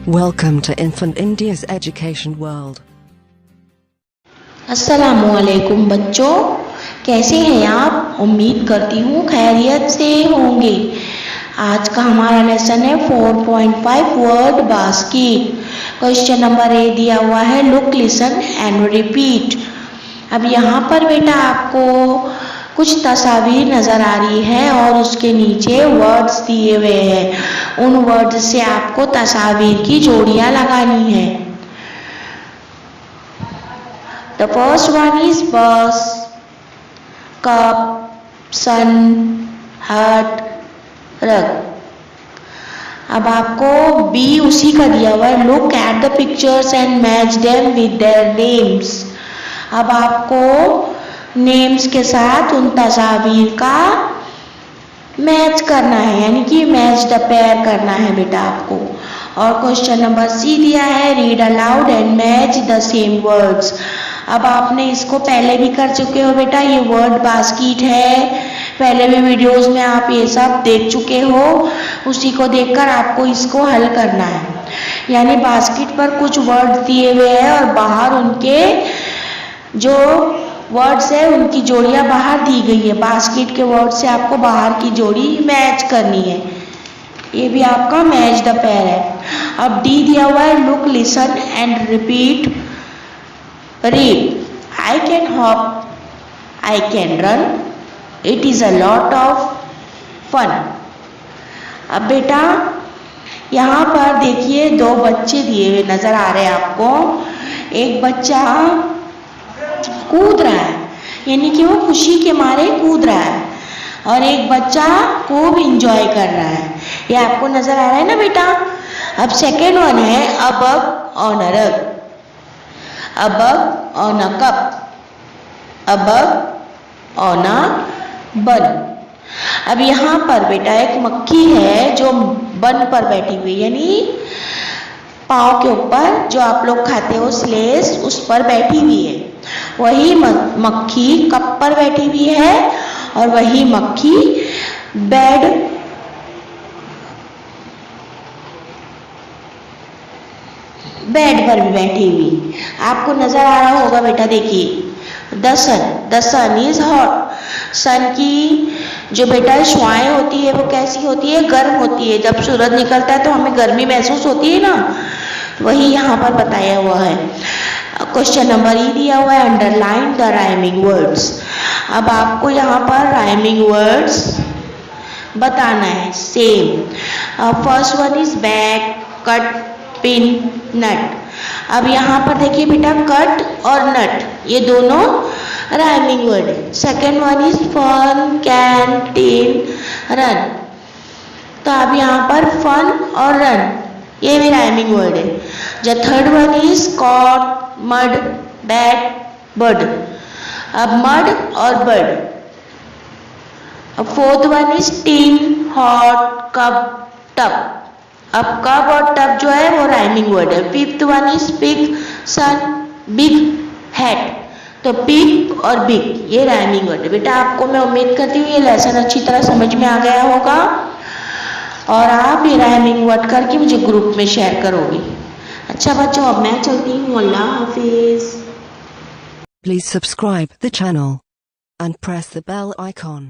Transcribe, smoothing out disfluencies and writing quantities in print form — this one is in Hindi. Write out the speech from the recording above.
Welcome to Infant India's Education World. अस्सलामुअलैकुम बच्चों, कैसे हैं आप? उम्मीद करती हूँ खैरियत से होंगे। आज का हमारा लेसन है 4.5 word basket. Question number A दिया हुआ है, लुक, लिसन एंड रिपीट। अब यहाँ पर बेटा आपको कुछ तस्वीर नज़र आ रही है और उसके नीचे वर्ड्स दिए हुए हैं। उन वर्ड्स से आपको तस्वीर की जोड़ियाँ लगानी है। The first one is bus, cup, sun, hut, rug. अब आपको बी उसी का दिया हुआ है, look at the pictures and match them with their names. अब आपको नेम्स के साथ उन तस्वीर का मैच करना है, यानी कि मैच द पेयर करना है बेटा आपको। और क्वेश्चन नंबर सी दिया है, read aloud and match the same words. अब आपने इसको पहले भी कर चुके हो बेटा, ये वर्ड बास्केट है, पहले भी वीडियोस में आप ये सब देख चुके हो। उसी को देखकर आपको इसको हल करना है। यानी बास्केट पर कुछ वर्ड दिए हुए हैं और बाहर उनके जो वर्ड्स है उनकी जोड़ियाँ बाहर दी गई है। बास्केट के वर्ड से आपको बाहर की जोड़ी मैच करनी है। ये भी आपका मैच द पेयर है। अब डी दिया हुआ है, look, listen and repeat. Read, I can hop, I can run, it is a lot of fun. अब बेटा यहाँ पर देखिए दो बच्चे दिए हुए नजर आ रहे हैं आपको। एक बच्चा कूद रहा है, यानी कि वो खुशी के मारे कूद रहा है, और एक बच्चा खूब इंजॉय कर रहा है। ये आपको नजर आ रहा है ना बेटा। अब सेकेंड वन है, अबव ऑन अ रग, above on a cup, above on a बन। अब यहाँ पर बेटा एक मक्खी है जो बन पर बैठी हुई, यानी पाँव के ऊपर जो आप लोग खाते हो स्लेस, उस पर बैठी हुई है। वही मक्खी कप पर बैठी हुई है और वही मक्खी बेड पर भी बैठी हुई। आपको नजर आ रहा होगा बेटा, देखिए द सन इज हॉट। सन की जो बेटा शुआएं होती है वो कैसी होती है? गर्म होती है। जब सूरज निकलता है तो हमें गर्मी महसूस होती है ना, वही यहाँ पर बताया हुआ है। क्वेश्चन नंबर ई दिया हुआ है, अंडरलाइन द राइमिंग वर्ड्स। अब आपको यहाँ पर राइमिंग वर्ड्स बताना है same. First one is bag, cut, pin, nut. अब यहाँ पर देखिए बेटा कट और नट ये दोनों राइमिंग वर्ड है। Second one is fun, canteen, run. तो अब यहाँ पर फन और रन ये भी राइमिंग वर्ड है। जो third one is cot, mud, bat, bird. अब मड और बर्ड। अब fourth one is tin, hot, cup, tub. अब कप और टब जो है वो राइमिंग वर्ड है। Fifth one is pig, sun, big, hat. तो पिग और बिग ये राइमिंग वर्ड है। बेटा आपको मैं उम्मीद करती हूँ ये लेसन अच्छी तरह समझ में आ गया होगा और आप ये राइमिंग वर्ड करके मुझे ग्रुप में शेयर करोगे। अच्छा बच्चों, अब मैं चलती हूँ। अल्लाह हाफिज। Please subscribe the channel and press the bell icon.